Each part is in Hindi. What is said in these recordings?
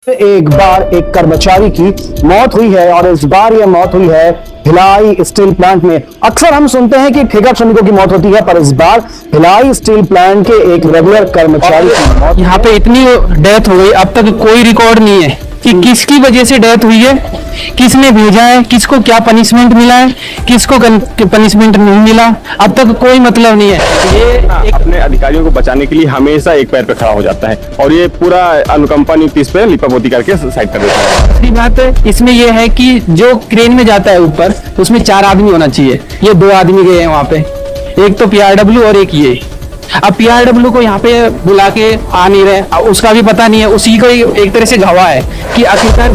एक बार एक कर्मचारी की मौत हुई है और इस बार यह मौत हुई है भिलाई स्टील प्लांट में। अक्सर हम सुनते हैं कि ठेका श्रमिकों की मौत होती है, पर इस बार भिलाई स्टील प्लांट के एक रेगुलर कर्मचारी की मौत। यहाँ पे इतनी डेथ हो गई, अब तक कोई रिकॉर्ड नहीं है कि किसकी वजह से डेथ हुई है, किसने भेजा है, किसको क्या पनिशमेंट मिला है, किसको पनिशमेंट नहीं मिला, अब तक कोई मतलब नहीं है। ये अपने अधिकारियों को बचाने के लिए हमेशा एक पैर पे खड़ा हो जाता है और ये पूरा अनुकंपा नीति इस पे लिपापोती करके साइड कर देता है। दूसरी बात इसमें यह है कि जो क्रेन में जाता है ऊपर, उसमें 4 आदमी होना चाहिए, ये 2 आदमी गए हैं वहाँ पे, एक तो PRW और एक ये। अब PRW को यहाँ पे बुला के आ नहीं रहे, उसका भी पता नहीं है, उसी को एक तरह से गवाह है कि आखिरकार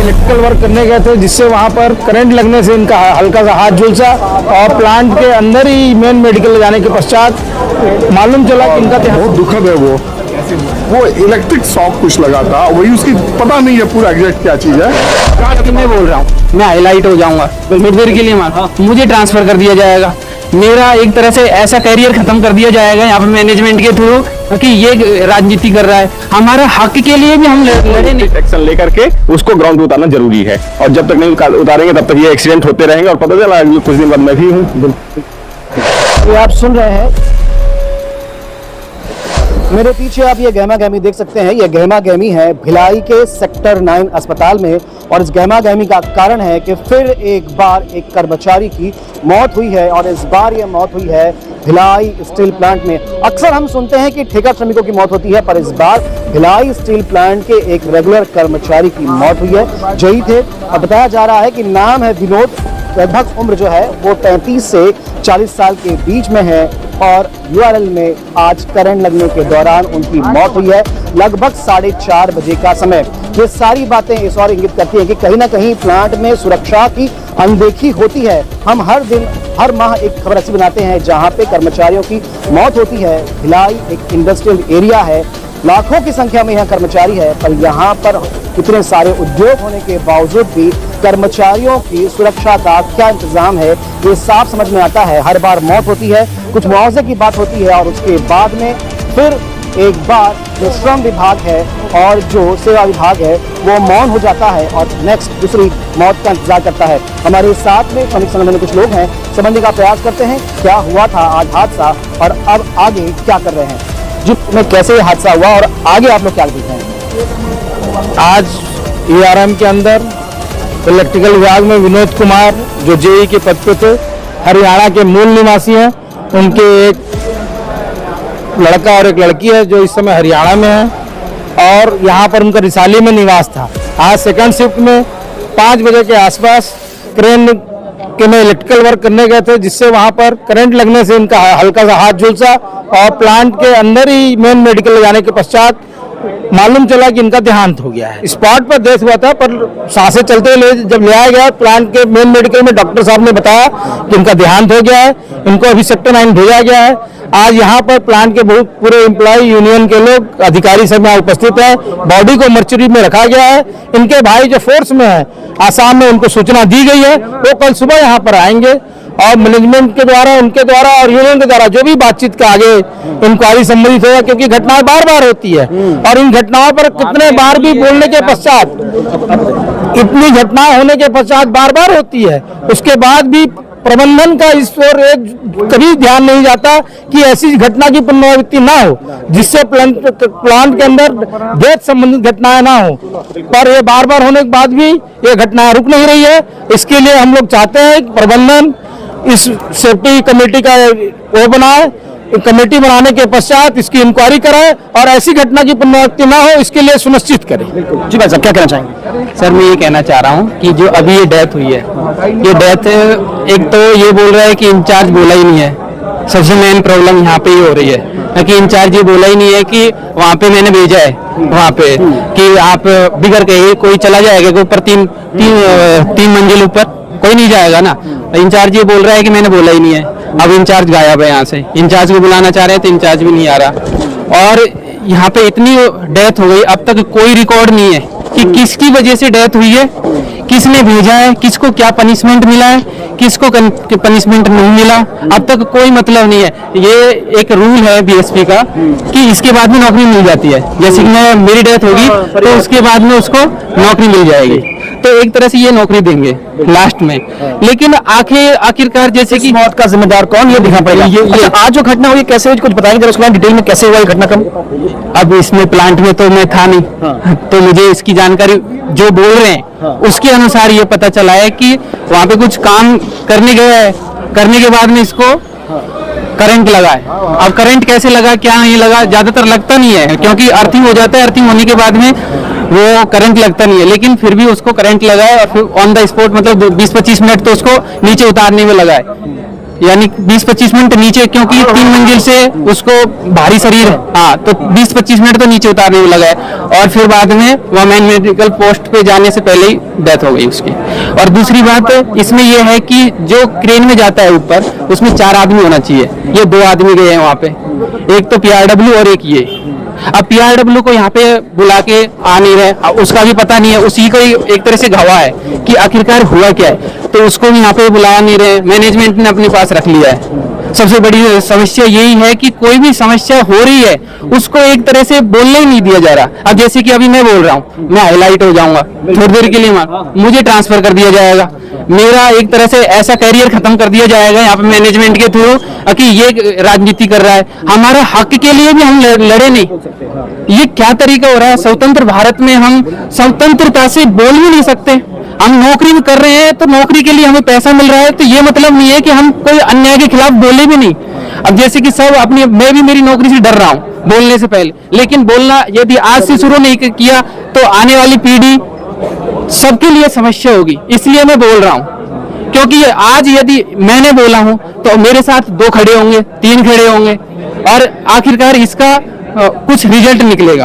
इलेक्ट्रिकल वर्क करने गए थे, जिससे वहां पर करंट लगने से इनका हल्का सा हाथ झुलसा और प्लांट के अंदर ही मेन मेडिकल ले जाने के पश्चात मालूम चला कि इनका बहुत दुखद है। वो इलेक्ट्रिक शॉक कुछ लगा था, वही उसकी पता नहीं है पूरा एग्जैक्ट क्या चीज है। मैं बोल रहा हूँ, मैं हाईलाइट हो जाऊंगा थोड़ी देर के लिए, मुझे ट्रांसफर कर दिया जाएगा, मेरा एक तरह से ऐसा करियर खत्म कर दिया जाएगा यहाँ पे मैनेजमेंट के थ्रू कि ये राजनीति कर रहा है। हमारे हक के लिए भी हम लड़े नहीं। एक्शन लेकर के उसको ग्राउंड पे उतारना जरूरी है और जब तक नहीं उतारेंगे तब तक ये एक्सीडेंट होते रहेंगे। और पता चला कुछ दिन बाद मैं भी हूँ। तो आप सुन रहे हैं मेरे पीछे, आप ये गहमा गहमी देख सकते हैं। ये गहमा गहमी है भिलाई के सेक्टर 9 अस्पताल में और इस गहमा गहमी का कारण है कि फिर एक बार एक कर्मचारी की मौत हुई है और इस बार ये मौत हुई है भिलाई स्टील प्लांट में। अक्सर हम सुनते हैं कि ठेका श्रमिकों की मौत होती है, पर इस बार भिलाई स्टील प्लांट के एक रेगुलर कर्मचारी की मौत हुई है। जयी थे और बताया जा रहा है कि नाम है विनोद, लगभग उम्र जो है वो 35 से 40 साल के बीच में है और URL में आज करंट लगने के दौरान उनकी मौत हुई है लगभग 4:30 बजे का समय। ये सारी बातें इस और इंगित करती हैं कि कहीं ना कहीं प्लांट में सुरक्षा की अनदेखी होती है। हम हर दिन हर माह एक खबर ऐसी बनाते हैं जहां पे कर्मचारियों की मौत होती है। भिलाई एक इंडस्ट्रियल एरिया है, लाखों की संख्या में यहाँ कर्मचारी है, पर यहाँ पर इतने सारे उद्योग होने के बावजूद भी कर्मचारियों की सुरक्षा का क्या इंतजाम है ये साफ समझ में आता है। हर बार मौत होती है, कुछ मुआवजे की बात होती है और उसके बाद में फिर एक बार जो श्रम विभाग है और जो सेवा विभाग है वो मौन हो जाता है और नेक्स्ट दूसरी मौत का इंतजार करता है। हमारे साथ में श्रमिक संगठन में कुछ लोग हैं, समझने का प्रयास करते हैं क्या हुआ था आज हादसा और अब आगे क्या कर रहे हैं, जिसमें कैसे ये हादसा हुआ और आगे आप लोग क्या देख रहे हैं। आज ERM के अंदर इलेक्ट्रिकल विभाग में विनोद कुमार जो JE के पद पे थे, हरियाणा के मूल निवासी हैं, उनके एक लड़का और एक लड़की है जो इस समय हरियाणा में है और यहाँ पर उनका रिसाली में निवास था। आज सेकंड शिफ्ट में 5 बजे के आसपास क्रेन के में इलेक्ट्रिकल वर्क करने गए थे, जिससे वहाँ पर करंट लगने से इनका हल्का सा हाथ झुलसा और प्लांट के अंदर ही मेन मेडिकल ले जाने के पश्चात मालूम चला कि इनका देहांत हो गया है। स्पॉट पर डेथ हुआ था, पर सांसें चलते हुए जब ले आया गया प्लांट के मेन मेडिकल में, डॉक्टर साहब ने बताया कि इनका देहांत हो गया है, इनको अभी सेक्टर 9 भेजा गया है। आज यहाँ पर प्लांट के बहुत पूरे एम्प्लॉय यूनियन के लोग अधिकारी सब यहाँ उपस्थित हैं। बॉडी को मर्चरी में रखा गया है। इनके भाई जो फोर्स में है आसाम में, उनको सूचना दी गई है, वो कल सुबह यहाँ पर आएंगे और मैनेजमेंट के द्वारा, उनके द्वारा और यूनियन के द्वारा जो भी बातचीत का आगे इंक्वायरी संबंधित होगा, क्योंकि घटनाएं बार बार होती है और इन घटनाओं पर कितने बार भी बोलने के पश्चात, इतनी घटनाएं होने के पश्चात बार बार होती है, उसके बाद भी प्रबंधन का इस ओर कभी ध्यान नहीं जाता कि ऐसी घटना की पुनरावृत्ति ना हो, जिससे प्लांट के अंदर डेथ संबंधित घटनाएं ना हो। पर ये बार बार होने के बाद भी ये घटनाएं रुक नहीं रही है। इसके लिए हम लोग चाहते हैं कि प्रबंधन इस सेफ्टी कमेटी का वो बनाए, कमेटी बनाने के पश्चात इसकी इंक्वायरी कराए और ऐसी घटना की पुनरावृत्ति ना हो, इसके लिए सुनिश्चित करें। जी भाई साहब, क्या कहना चाहेंगे? सर, मैं ये कहना चाह रहा हूँ कि जो अभी ये डेथ हुई है, ये डेथ एक तो ये बोल रहा है कि इंचार्ज बोला ही नहीं है। सबसे मेन प्रॉब्लम यहाँ पे ही हो रही है कि इंचार्ज ये बोला ही नहीं है कि वहाँ पे मैंने भेजा है, वहाँ पे कि आप बिगड़ के कोई चला जाएगा, कोई ऊपर तीन मंजिल ऊपर कोई नहीं जाएगा ना। इंचार्ज ये बोल रहा है कि मैंने बोला ही नहीं है। अब इंचार्ज गायब है यहाँ से, इंचार्ज को बुलाना चाह रहे हैं तो इंचार्ज भी नहीं आ रहा और यहाँ पे इतनी डेथ हो गई, अब तक कोई रिकॉर्ड नहीं है कि किसकी वजह से डेथ हुई है, किसने भेजा है, किसको क्या पनिशमेंट मिला है, किसको पनिशमेंट नहीं मिला अब तक कोई मतलब नहीं है। ये एक रूल है बीएसपी का कि इसके बाद में नौकरी मिल जाती है, जैसे कि मेरी डेथ होगी तो उसके बाद में उसको नौकरी मिल जाएगी, तो एक तरह से ये नौकरी देंगे लास्ट में। लेकिन आखिरकार जैसे कि मौत का जिम्मेदार कौन, ये दिखना पड़ेगा। अच्छा, आज जो घटना हुई कैसे हुई, कुछ बताएंगे जरा उसके बाद डिटेल में, कैसे हुआ ये घटनाक्रम? अब इसमें प्लांट में तो मैं था नहीं, तो मुझे इसकी जानकारी जो बोल रहे हैं उसके अनुसार ये पता चला है कि वहाँ पे कुछ काम करने गए है, करने के बाद में इसको करंट लगा है। अब करंट कैसे लगा क्या नहीं लगा, ज्यादातर लगता नहीं है क्योंकि अर्थिंग हो जाता है, अर्थिंग होने के बाद में वो करंट लगता नहीं है, लेकिन फिर भी उसको करंट लगा है और फिर ऑन द स्पॉट मतलब 20-25 मिनट तो उसको नीचे उतारने में लगा है, यानी 20-25 मिनट नीचे, क्योंकि 3 मंजिल से उसको भारी शरीर है, हाँ, तो 20-25 मिनट तो नीचे उतारने में लगा है और फिर बाद में वो मेन मेडिकल पोस्ट पे जाने से पहले ही डेथ हो गई उसकी। और दूसरी बात इसमें यह है कि जो क्रेन में जाता है ऊपर उसमें 4 आदमी होना चाहिए, ये 2 आदमी गए हैं वहाँ पे, एक तो पीआरडब्ल्यू और एक ये। अब पीआरडब्ल्यू को यहाँ पे बुला के आ नहीं रहे, उसका भी पता नहीं है, उसी को एक तरह से गवाह है कि आखिरकार हुआ क्या है, तो उसको भी यहाँ पे बुला नहीं रहे, मैनेजमेंट ने अपने पास रख लिया है। सबसे बड़ी समस्या यही है कि कोई भी समस्या हो रही है उसको एक तरह से बोलने ही नहीं दिया जा रहा। अब जैसे कि अभी मैं बोल रहा हूँ, मैं हाईलाइट हो जाऊंगा थोड़ी देर के लिए, मुझे ट्रांसफर कर दिया जाएगा, मेरा एक तरह से ऐसा कैरियर खत्म कर दिया जाएगा यहाँ पे मैनेजमेंट के थ्रू कि ये राजनीति कर रहा है। हमारा हक के लिए भी हम लड़े नहीं, ये क्या तरीका हो रहा है? स्वतंत्र भारत में हम स्वतंत्रता से बोल भी नहीं सकते, हम नौकरी भी कर रहे हैं तो नौकरी के लिए हमें पैसा मिल रहा है, तो ये मतलब नहीं है कि हम कोई अन्याय के खिलाफ बोले भी नहीं। अब जैसे कि सब अपनी, मैं भी मेरी नौकरी से डर रहा हूँ बोलने से पहले, लेकिन बोलना यदि आज से शुरू नहीं किया तो आने वाली पीढ़ी सबके लिए समस्या होगी, इसलिए मैं बोल रहा हूँ। क्योंकि आज यदि मैंने बोला हूँ तो मेरे साथ 2 खड़े होंगे, 3 खड़े होंगे और आखिरकार इसका कुछ रिजल्ट निकलेगा।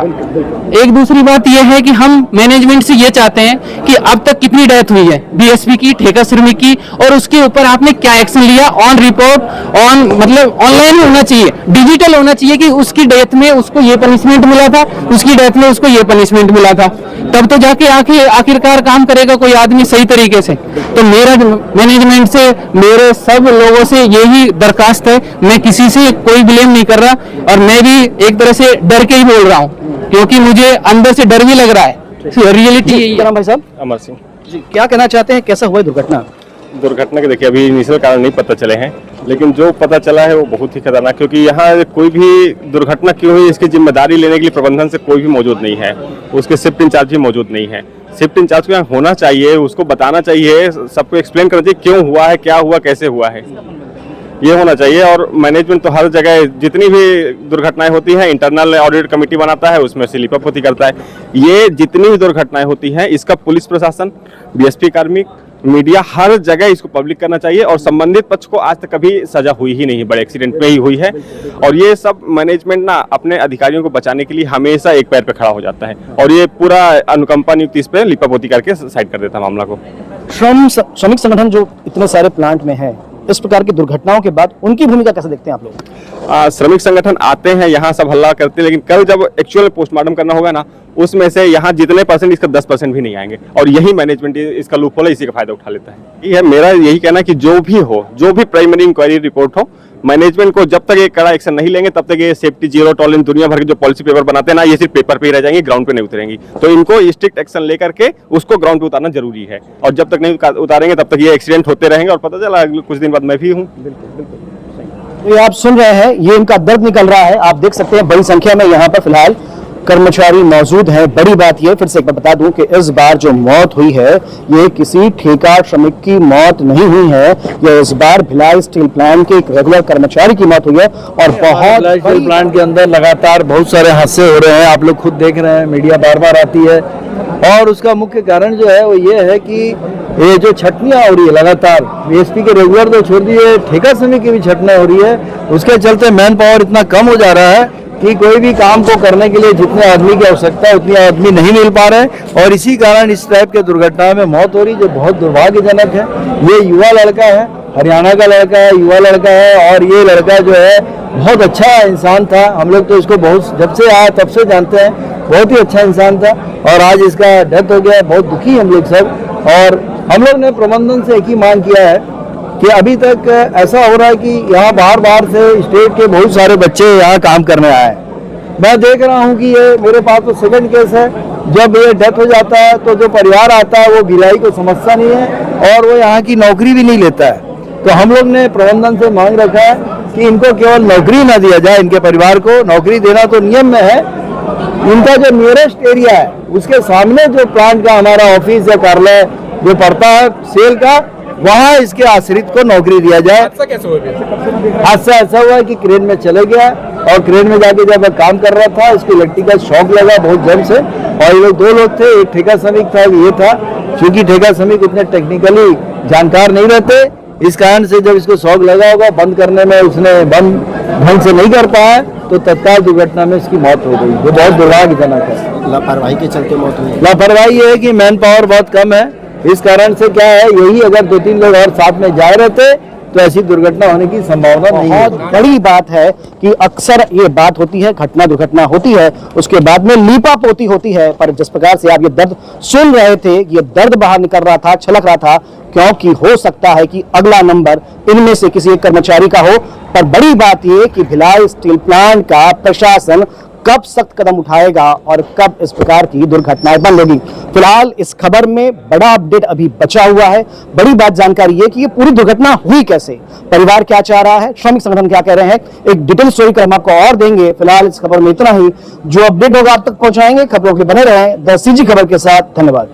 एक दूसरी बात यह है कि हम मैनेजमेंट से ये चाहते हैं कि अब तक कितनी डेथ हुई है बीएसपी की, ठेका श्रमिक की, और उसके ऊपर आपने क्या एक्शन लिया, ऑन रिपोर्ट, ऑन मतलब ऑनलाइन होना चाहिए, डिजिटल होना चाहिए कि उसकी डेथ में उसको ये पनिशमेंट मिला था, उसकी डेथ में उसको ये पनिशमेंट मिला था, तब तो जाके आखिरकार काम करेगा कोई आदमी सही तरीके से। तो मेरा मैनेजमेंट से, मेरे सब लोगों से यही दरखास्त है, मैं किसी से कोई ब्लेम नहीं कर रहा और मैं भी एक तरह से डर के ही बोल रहा हूँ क्योंकि मुझे अंदर से डर भी लग रहा है। रियलिटी क्या नाम भाई साहब? अमर सिंह। जी, क्या कहना चाहते हैं, कैसा हुआ दुर्घटना? दुर्घटना के देखिए अभी इनिशियल कारण नहीं पता चले हैं, लेकिन जो पता चला है वो बहुत ही खतरनाक, क्योंकि यहाँ कोई भी दुर्घटना क्यों हुई इसकी जिम्मेदारी लेने के लिए प्रबंधन से कोई भी मौजूद नहीं है, उसके शिफ्ट इंचार्ज भी मौजूद नहीं है। शिफ्ट इंचार्ज को यहाँ होना चाहिए, उसको बताना चाहिए, सबको एक्सप्लेन करना चाहिए क्यों हुआ है, क्या हुआ, कैसे हुआ है, ये होना चाहिए। और मैनेजमेंट तो हर जगह जितनी भी दुर्घटनाएं होती हैं इंटरनल ऑडिट कमेटी बनाता है, उसमें से लिपापोती करता है। ये जितनी भी दुर्घटनाएं होती हैं इसका पुलिस प्रशासन, बीएसपी कार्मिक, मीडिया, हर जगह इसको पब्लिक करना चाहिए। और संबंधित पक्ष को आज तक कभी सजा हुई ही नहीं, बड़े एक्सीडेंट में ही हुई है। और ये सब मैनेजमेंट ना अपने अधिकारियों को बचाने के लिए हमेशा एक पैर पे खड़ा हो जाता है और ये पूरा अनुकंपा नियुक्ति इस पे लिपापोती करके साइड कर देता है मामला को। श्रमिक संगठन जो इतने सारे प्लांट में है, इस प्रकार की दुर्घटनाओं के बाद उनकी भूमिका कैसे देखते हैं आप लोग? श्रमिक संगठन आते हैं यहाँ, सब हल्ला करते हैं, लेकिन कल जब एक्चुअल पोस्टमार्टम करना होगा ना, उसमें से यहाँ जितने परसेंट इसका 10% भी नहीं आएंगे और यही मैनेजमेंट इसका लूपहोल है, इसी का फायदा उठा लेता है। ये मेरा यही कहना है कि जो भी हो, जो भी प्राइमरी इंक्वायरी रिपोर्ट हो, मैनेजमेंट को जब तक ये कड़ा एक्शन नहीं लेंगे तब तक ये सेफ्टी जीरो टॉलरेंस दुनिया भर के जो पॉलिसी पेपर बनाते हैं ना, ये सिर्फ पेपर पे ही रह जाएंगे, ग्राउंड पे नहीं उतरेंगी। तो इनको स्ट्रिक्ट एक्शन लेकर के उसको ग्राउंड पे उतारना जरूरी है और जब तक नहीं उतारेंगे तब तक ये एक्सीडेंट होते रहेंगे। और पता चला कुछ दिन बाद मैं भी हूँ। ये आप सुन रहे हैं, ये इनका दर्द निकल रहा है। आप देख सकते हैं बड़ी संख्या में यहाँ पर फिलहाल कर्मचारी मौजूद हैं। बड़ी बात यह, फिर से एक बार बता दूं कि इस बार जो मौत हुई है ये किसी ठेका श्रमिक की मौत नहीं हुई है, ये इस बार भिलाई स्टील प्लांट के एक रेगुलर कर्मचारी की मौत हुई है। और बहुत स्टील प्लांट के अंदर लगातार बहुत सारे हादसे हो रहे हैं, आप लोग खुद देख रहे हैं, मीडिया बार बार आती है। और उसका मुख्य कारण जो है वो ये है कि ये जो छटनियाँ हो रही है लगातार, बीएसपी के रेगुलर तो छोड़ दिए, ठेका श्रमिक की भी छटना हो रही है, उसके चलते मैन पावर इतना कम हो जा रहा है कि कोई भी काम को करने के लिए जितने आदमी की आवश्यकता है उतने आदमी नहीं मिल पा रहे हैं और इसी कारण इस टाइप के दुर्घटना में मौत हो रही, जो बहुत दुर्भाग्यजनक है। ये युवा लड़का है, हरियाणा का लड़का है, युवा लड़का है और ये लड़का जो है बहुत अच्छा इंसान था। हम लोग तो इसको बहुत जब से आया तब से जानते हैं, बहुत ही अच्छा इंसान था और आज इसका डेथ हो गया। बहुत दुखी हम लोग सब। और हम लोग ने प्रबंधन से एक ही मांग किया है कि अभी तक ऐसा हो रहा है कि यहाँ बाहर बाहर से स्टेट के बहुत सारे बच्चे यहाँ काम करने आए हैं। मैं देख रहा हूँ कि ये मेरे पास तो सेकंड केस है, जब ये डेथ हो जाता है तो जो परिवार आता है वो भिलाई को समझता नहीं है और वो यहाँ की नौकरी भी नहीं लेता है। तो हम लोग ने प्रबंधन से मांग रखा है कि इनको केवल नौकरी ना दिया जाए, इनके परिवार को नौकरी देना तो नियम में है, इनका जो नियरेस्ट एरिया है उसके सामने जो प्लांट का हमारा ऑफिस या कार्यालय जो पड़ता है सेल का, वहाँ इसके आश्रित को नौकरी दिया जाए। हादसा ऐसा हुआ है कि क्रेन में चले गया और क्रेन में जाके जब काम कर रहा था इसको इलेक्ट्रिकल शॉक लगा बहुत जम से, और ये लोग 2 लोग थे, एक ठेका श्रमिक था, ये था। चूंकि ठेका श्रमिक उतने टेक्निकली जानकार नहीं रहते, इस कारण से जब इसको शॉक लगा होगा बंद करने में उसने बंद ढंग से नहीं कर पाया तो तत्काल दुर्घटना में इसकी मौत हो गई, जो बहुत दुर्भाग्यजनक है। लापरवाही के चलते मौत हुई। लापरवाही ये है कि मैन पावर बहुत कम है, इस कारण से क्या है, यही अगर 2-3 लोग और साथ में जाए रहते तो ऐसी दुर्घटना होने की संभावना नहीं है। बहुत बड़ी बात है कि अक्सर ये बात होती है, घटना दुर्घटना होती है, उसके बाद में लीपा पोती होती है, पर जिस प्रकार से आप ये दर्द सुन रहे थे, ये दर्द बाहर निकल रहा था, छलक रहा था, क्योंकि हो सकता है कि अगला नंबर इनमें से किसी एक कर्मचारी का हो। पर बड़ी बात ये कि भिलाई स्टील प्लांट का प्रशासन कब सख्त कदम उठाएगा और कब इस प्रकार की दुर्घटनाएं बंद होगी। फिलहाल इस खबर में बड़ा अपडेट अभी बचा हुआ है। बड़ी बात जानकारी ये कि ये पूरी दुर्घटना हुई कैसे, परिवार क्या चाह रहा है, श्रमिक संगठन क्या कह रहे हैं, एक डिटेल स्टोरी हम आपको और देंगे। फिलहाल इस खबर में इतना ही, जो अपडेट होगा आप तक पहुंचाएंगे। खबरों के बने रहें द सीजी खबर के साथ। धन्यवाद।